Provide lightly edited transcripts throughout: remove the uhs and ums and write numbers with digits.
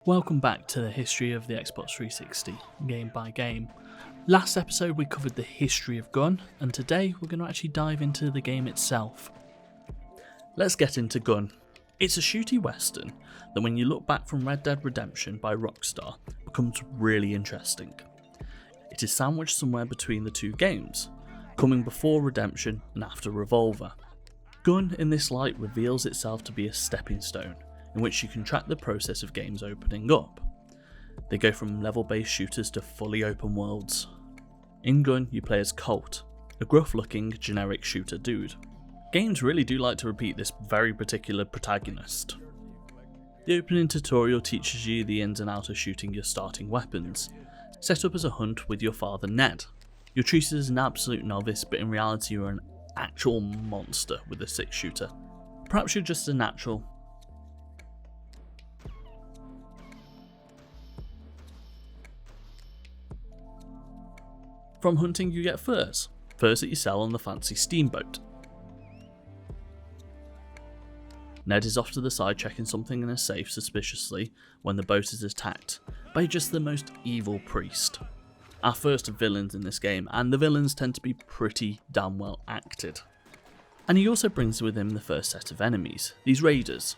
Welcome back to the history of the Xbox 360, game by game. Last episode we covered the history of Gun, and today we're going to actually dive into the game itself. Let's get into Gun. It's a shooty western that when you look back from Red Dead Redemption by Rockstar becomes really interesting. It is sandwiched somewhere between the two games, coming before Redemption and after Revolver. Gun in this light reveals itself to be a stepping stone in which you can track the process of games opening up. They go from level-based shooters to fully open worlds. In Gun, you play as Colt, a gruff-looking, generic shooter dude. Games really do like to repeat this very particular protagonist. The opening tutorial teaches you the ins and outs of shooting your starting weapons, set up as a hunt with your father Ned. You're treated as an absolute novice, but in reality you're an actual monster with a 6-shooter. Perhaps you're just a natural. From hunting you get furs that you sell on the fancy steamboat. Ned is off to the side checking something in a safe suspiciously when the boat is attacked by just the most evil priest. Our first villains in this game, and the villains tend to be pretty damn well acted. And he also brings with him the first set of enemies, these raiders.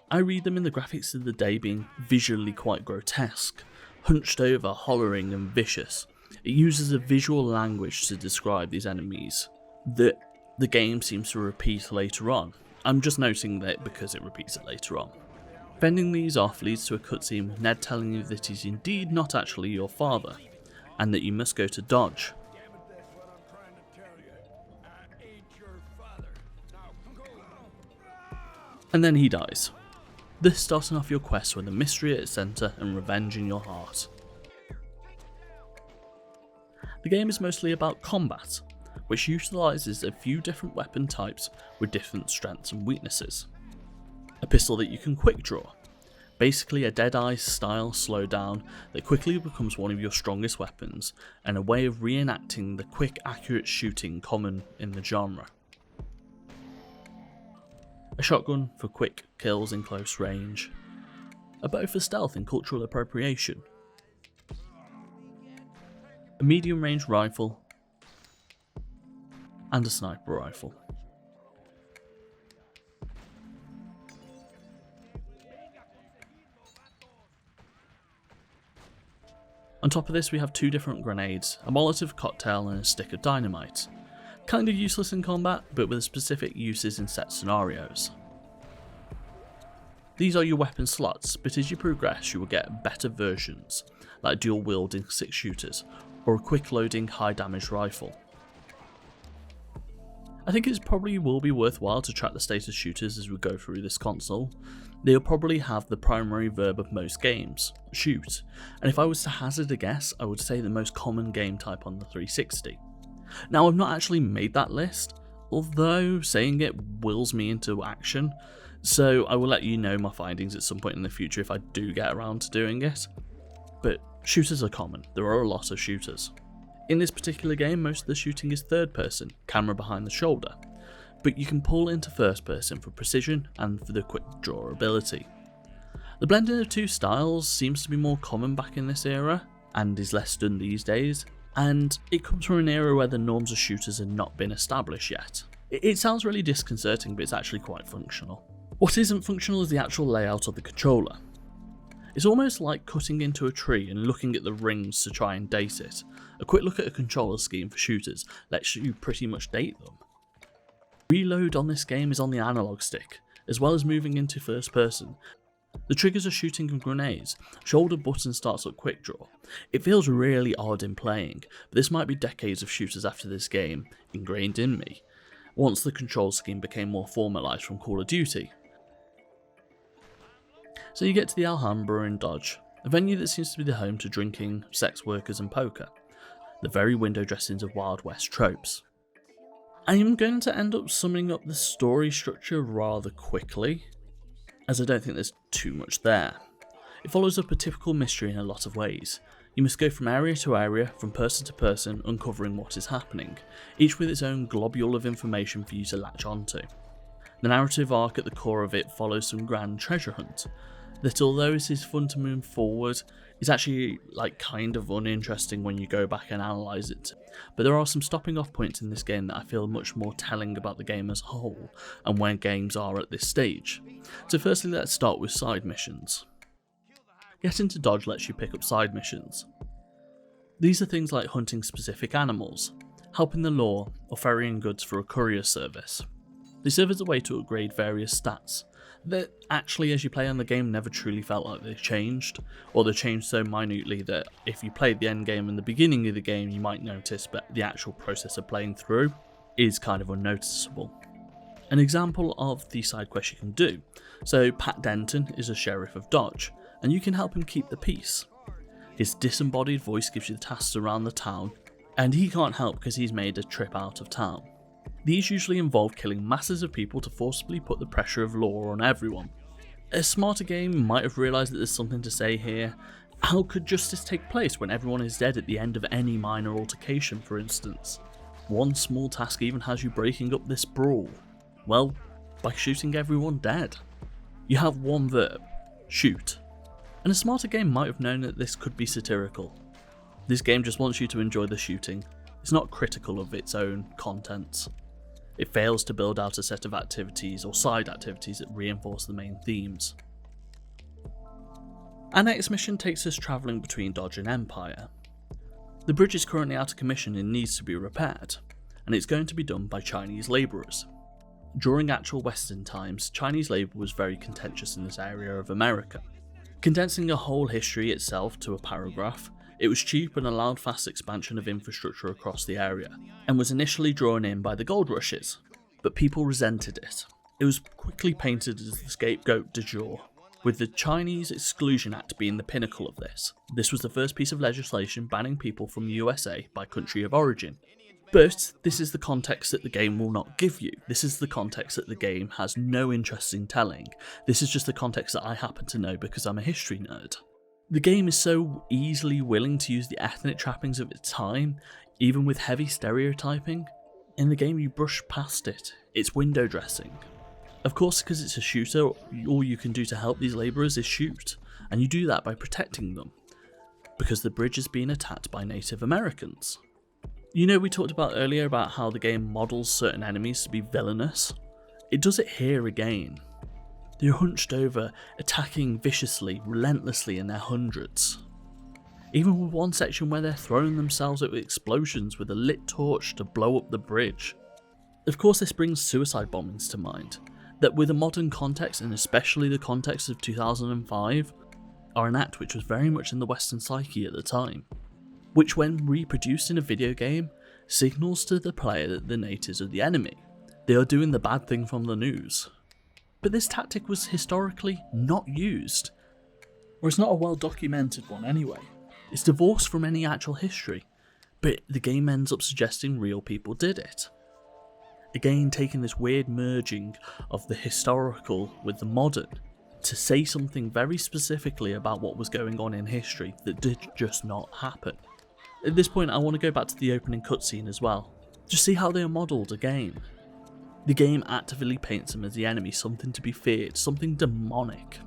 I read them in the graphics of the day being visually quite grotesque, hunched over, hollering and vicious. It uses a visual language to describe these enemies that the game seems to repeat later on. I'm just noting that because it repeats it later on. Fending these off leads to a cutscene with Ned telling you that he's indeed not actually your father, and that you must go to Dodge. And then he dies. This starting off your quest with a mystery at its centre and revenge in your heart. The game is mostly about combat, which utilises a few different weapon types with different strengths and weaknesses. A pistol that you can quick draw, basically a Deadeye style slowdown that quickly becomes one of your strongest weapons and a way of reenacting the quick accurate shooting common in the genre. A shotgun for quick kills in close range, a bow for stealth and cultural appropriation, a medium range rifle, and a sniper rifle. On top of this we have 2 different grenades, a Molotov cocktail and a stick of dynamite. Kind of useless in combat, but with specific uses in set scenarios. These are your weapon slots, but as you progress you will get better versions, like dual wielding 6-shooters, or a quick loading high damage rifle. I think it probably will be worthwhile to track the status shooters as we go through this console. They'll probably have the primary verb of most games, shoot, and if I was to hazard a guess I would say the most common game type on the 360. Now I've not actually made that list, although saying it wills me into action, so I will let you know my findings at some point in the future if I do get around to doing it. But shooters are common, there are a lot of shooters. In this particular game, most of the shooting is third person, camera behind the shoulder, but you can pull into first person for precision and for the quick draw ability. The blending of 2 styles seems to be more common back in this era, and is less done these days, and it comes from an era where the norms of shooters had not been established yet. It sounds really disconcerting, but it's actually quite functional. What isn't functional is the actual layout of the controller. It's almost like cutting into a tree and looking at the rings to try and date it. A quick look at a controller scheme for shooters lets you pretty much date them. Reload on this game is on the analog stick, as well as moving into first person. The triggers are shooting and grenades, shoulder button starts up quick draw. It feels really odd in playing, but this might be decades of shooters after this game ingrained in me, once the control scheme became more formalised from Call of Duty. So you get to the Alhambra in Dodge, a venue that seems to be the home to drinking, sex workers and poker, the very window dressings of Wild West tropes. I am going to end up summing up the story structure rather quickly, as I don't think there's too much there. It follows up a typical mystery in a lot of ways. You must go from area to area, from person to person, uncovering what is happening, each with its own globule of information for you to latch onto. The narrative arc at the core of it follows some grand treasure hunt, that although it is fun to move forward, it's actually kind of uninteresting when you go back and analyse it. But there are some stopping off points in this game that I feel much more telling about the game as a whole and where games are at this stage. So firstly, let's start with side missions. Getting to Dodge lets you pick up side missions. These are things like hunting specific animals, helping the law, or ferrying goods for a courier service. They serve as a way to upgrade various stats that actually, as you play on the game, never truly felt like they changed, or they changed so minutely that if you played the end game and the beginning of the game you might notice, but the actual process of playing through is kind of unnoticeable. An example of the side quest you can do. So Pat Denton is a sheriff of Dodge, and you can help him keep the peace. His disembodied voice gives you the tasks around the town, and he can't help because he's made a trip out of town. These usually involve killing masses of people to forcibly put the pressure of law on everyone. A smarter game might have realised that there's something to say here. How could justice take place when everyone is dead at the end of any minor altercation, for instance? One small task even has you breaking up this brawl. Well, by shooting everyone dead. You have one verb, shoot. And a smarter game might have known that this could be satirical. This game just wants you to enjoy the shooting. It's not critical of its own contents. It fails to build out a set of activities or side activities that reinforce the main themes. Our next mission takes us travelling between Dodge and Empire. The bridge is currently out of commission and needs to be repaired, and it's going to be done by Chinese labourers. During actual Western times, Chinese labour was very contentious in this area of America. Condensing a whole history itself to a paragraph, it was cheap and allowed fast expansion of infrastructure across the area, and was initially drawn in by the gold rushes, but people resented it. It was quickly painted as the scapegoat du jour, with the Chinese Exclusion Act being the pinnacle of this. This was the first piece of legislation banning people from the USA by country of origin. But this is the context that the game will not give you. This is the context that the game has no interest in telling. This is just the context that I happen to know because I'm a history nerd. The game is so easily willing to use the ethnic trappings of its time, even with heavy stereotyping. In the game you brush past it. It's window dressing. Of course, because it's a shooter, all you can do to help these labourers is shoot, and you do that by protecting them, because the bridge is being attacked by Native Americans. You know, we talked about earlier about how the game models certain enemies to be villainous. It does it here again. They're hunched over, attacking viciously, relentlessly in their hundreds. Even with one section where they're throwing themselves at explosions with a lit torch to blow up the bridge. Of course, this brings suicide bombings to mind, that with a modern context, and especially the context of 2005, are an act which was very much in the Western psyche at the time, which when reproduced in a video game, signals to the player that the natives are the enemy. They are doing the bad thing from the news. But this tactic was historically not used, or it's not a well documented one anyway. It's divorced from any actual history, but the game ends up suggesting real people did it. Again, taking this weird merging of the historical with the modern to say something very specifically about what was going on in history that did just not happen. At this point, I want to go back to the opening cutscene as well. Just see how they are modelled again. The game actively paints them as the enemy, something to be feared, something demonic.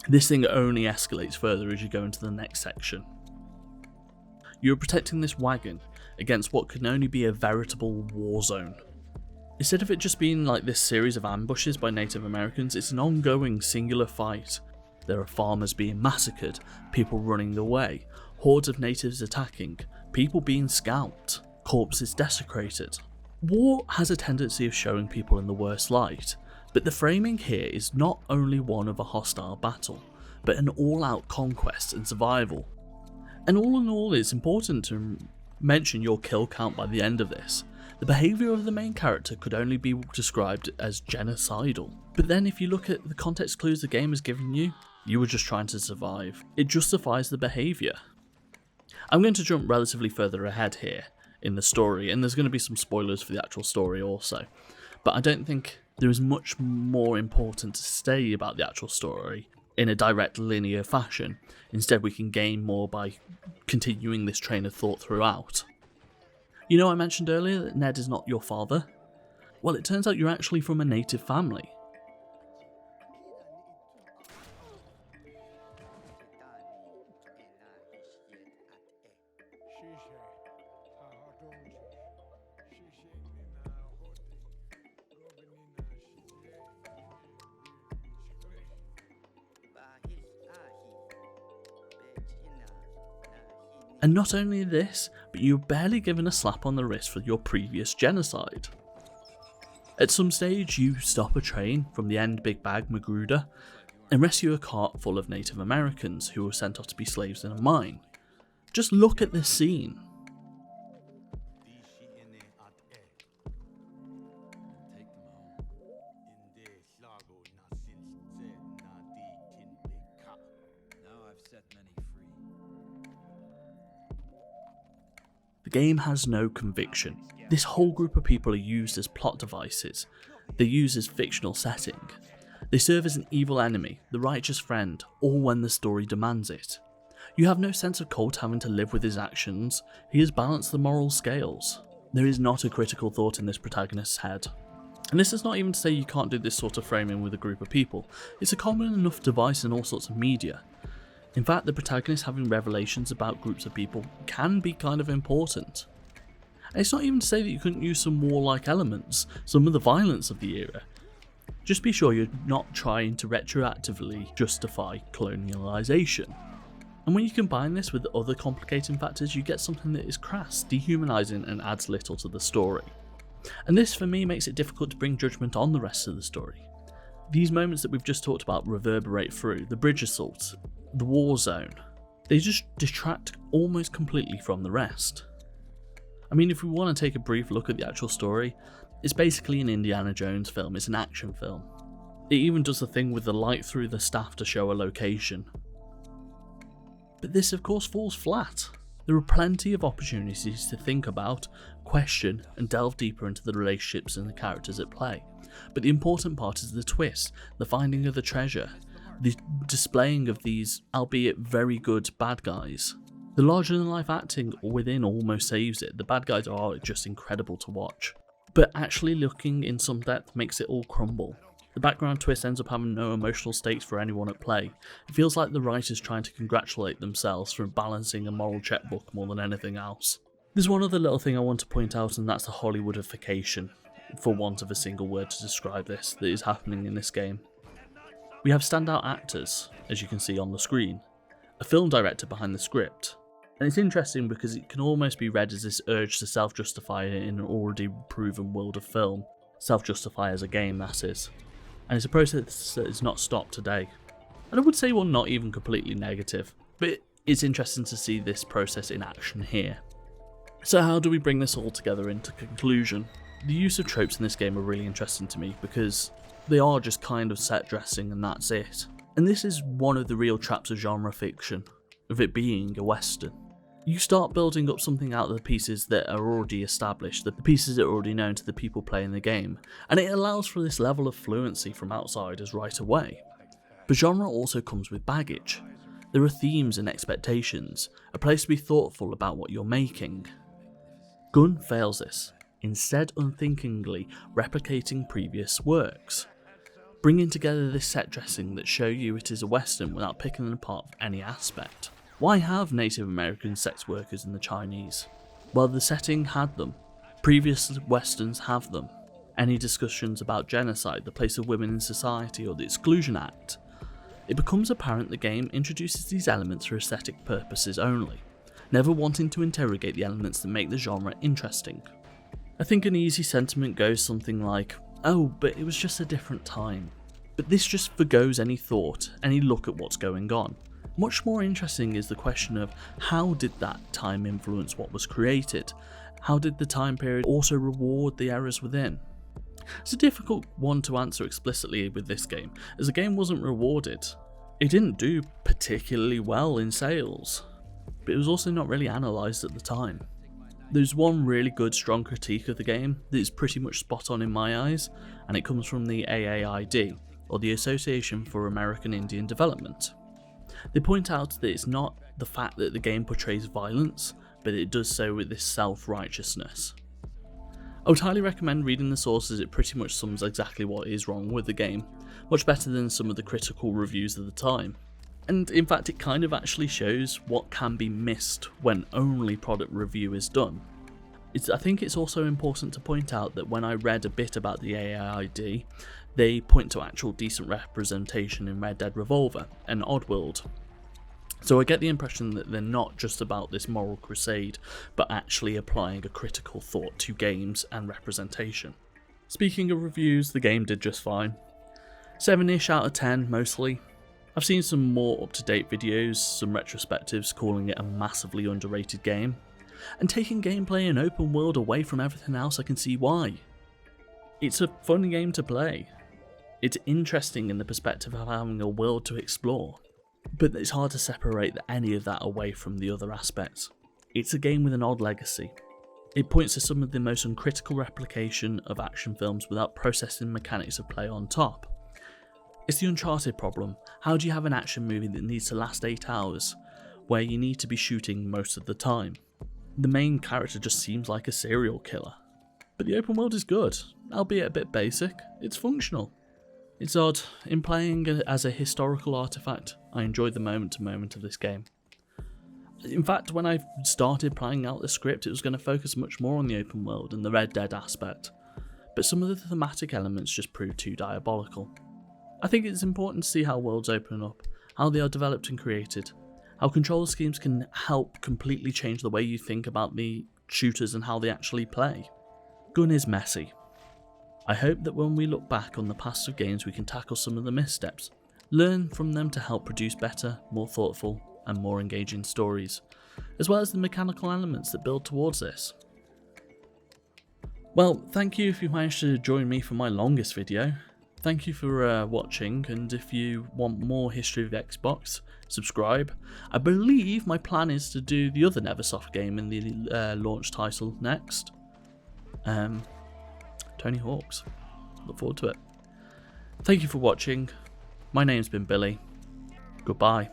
This thing only escalates further as you go into the next section. You are protecting this wagon against what can only be a veritable war zone. Instead of it just being like this series of ambushes by Native Americans, it's an ongoing singular fight. There are farmers being massacred, people running away, hordes of natives attacking, people being scalped, corpses desecrated. War has a tendency of showing people in the worst light, but the framing here is not only one of a hostile battle, but an all-out conquest and survival. And all in all, it's important to mention your kill count by the end of this. The behaviour of the main character could only be described as genocidal. But then if you look at the context clues the game has given you, you were just trying to survive. It justifies the behaviour. I'm going to jump relatively further ahead here in the story, and there's going to be some spoilers for the actual story also. But I don't think there is much more important to say about the actual story in a direct linear fashion. Instead, we can gain more by continuing this train of thought throughout. You know, I mentioned earlier that Ned is not your father? Well, it turns out you're actually from a native family. And not only this, but you're barely given a slap on the wrist for your previous genocide. At some stage, you stop a train from the end Big Bag Magruder and rescue a cart full of Native Americans who were sent off to be slaves in a mine. Just look at this scene. The game has no conviction. This whole group of people are used as plot devices. They're used as fictional setting. They serve as an evil enemy, the righteous friend, all when the story demands it. You have no sense of Colt having to live with his actions. He has balanced the moral scales. There is not a critical thought in this protagonist's head. And this is not even to say you can't do this sort of framing with a group of people. It's a common enough device in all sorts of media. In fact, the protagonist having revelations about groups of people can be kind of important. And it's not even to say that you couldn't use some warlike elements, some of the violence of the era. Just be sure you're not trying to retroactively justify colonialization. And when you combine this with other complicating factors, you get something that is crass, dehumanizing, and adds little to the story. And this for me makes it difficult to bring judgment on the rest of the story. These moments that we've just talked about reverberate through, the bridge assault, the war zone. They just detract almost completely from the rest. I mean, if we want to take a brief look at the actual story, it's basically an Indiana Jones film, it's an action film. It even does the thing with the light through the staff to show a location. But this of course falls flat. There are plenty of opportunities to think about, question, and delve deeper into the relationships and the characters at play. But the important part is the twist, the finding of the treasure, the displaying of these, albeit very good, bad guys. The larger-than-life acting within almost saves it. The bad guys are just incredible to watch. But actually looking in some depth makes it all crumble. The background twist ends up having no emotional stakes for anyone at play. It feels like the writers trying to congratulate themselves for balancing a moral checkbook more than anything else. There's one other little thing I want to point out, and that's the Hollywoodification, for want of a single word to describe this, that is happening in this game. We have standout actors, as you can see on the screen, a film director behind the script, and it's interesting because it can almost be read as this urge to self-justify in an already proven world of film, self-justify as a game that is, and it's a process that is not stopped today. And I would say one not even completely negative, but it's interesting to see this process in action here. So how do we bring this all together into conclusion? The use of tropes in this game are really interesting to me because they are just kind of set dressing and that's it. And this is one of the real traps of genre fiction, of it being a western. You start building up something out of the pieces that are already established, the pieces that are already known to the people playing the game, and it allows for this level of fluency from outsiders right away. But genre also comes with baggage. There are themes and expectations, a place to be thoughtful about what you're making. Gun fails this, instead unthinkingly replicating previous works, bringing together this set dressing that show you it is a western without picking them apart for any aspect. Why have Native American sex workers in the Chinese? Well, the setting had them. Previous westerns have them. Any discussions about genocide, the place of women in society, or the Exclusion Act. It becomes apparent the game introduces these elements for aesthetic purposes only, never wanting to interrogate the elements that make the genre interesting. I think an easy sentiment goes something like, oh, but it was just a different time. But this just forgoes any thought, any look at what's going on. Much more interesting is the question of how did that time influence what was created? How did the time period also reward the errors within? It's a difficult one to answer explicitly with this game, as the game wasn't rewarded. It didn't do particularly well in sales, but it was also not really analysed at the time. There's one really good strong critique of the game that is pretty much spot on in my eyes, and it comes from the AAID, or the Association for American Indian Development. They point out that it's not the fact that the game portrays violence, but it does so with this self-righteousness. I would highly recommend reading the sources. It pretty much sums exactly what is wrong with the game, much better than some of the critical reviews of the time. And in fact, it kind of actually shows what can be missed when only product review is done. I think it's also important to point out that when I read a bit about the AIID, they point to actual decent representation in Red Dead Revolver and Oddworld. So I get the impression that they're not just about this moral crusade, but actually applying a critical thought to games and representation. Speaking of reviews, the game did just fine. 7-ish out of 10 mostly. I've seen some more up-to-date videos, some retrospectives calling it a massively underrated game. And taking gameplay and open world away from everything else, I can see why. It's a fun game to play. It's interesting in the perspective of having a world to explore, but it's hard to separate any of that away from the other aspects. It's a game with an odd legacy. It points to some of the most uncritical replication of action films without processing mechanics of play on top. It's the Uncharted problem. How do you have an action movie that needs to last 8 hours, where you need to be shooting most of the time? The main character just seems like a serial killer. But the open world is good, albeit a bit basic. It's functional. It's odd. In playing it as a historical artifact, I enjoyed the moment to moment of this game. In fact, when I started playing out the script, it was going to focus much more on the open world and the Red Dead aspect, but some of the thematic elements just proved too diabolical. I think it's important to see how worlds open up, how they are developed and created, how control schemes can help completely change the way you think about the shooters and how they actually play. Gun is messy. I hope that when we look back on the past of games we can tackle some of the missteps, learn from them to help produce better, more thoughtful and more engaging stories, as well as the mechanical elements that build towards this. Well, thank you if you managed to join me for my longest video. Thank you for watching, and if you want more history of Xbox, subscribe. I believe my plan is to do the other Neversoft game in the launch title next. Tony Hawk's. Look forward to it. Thank you for watching. My name's been Billy. Goodbye.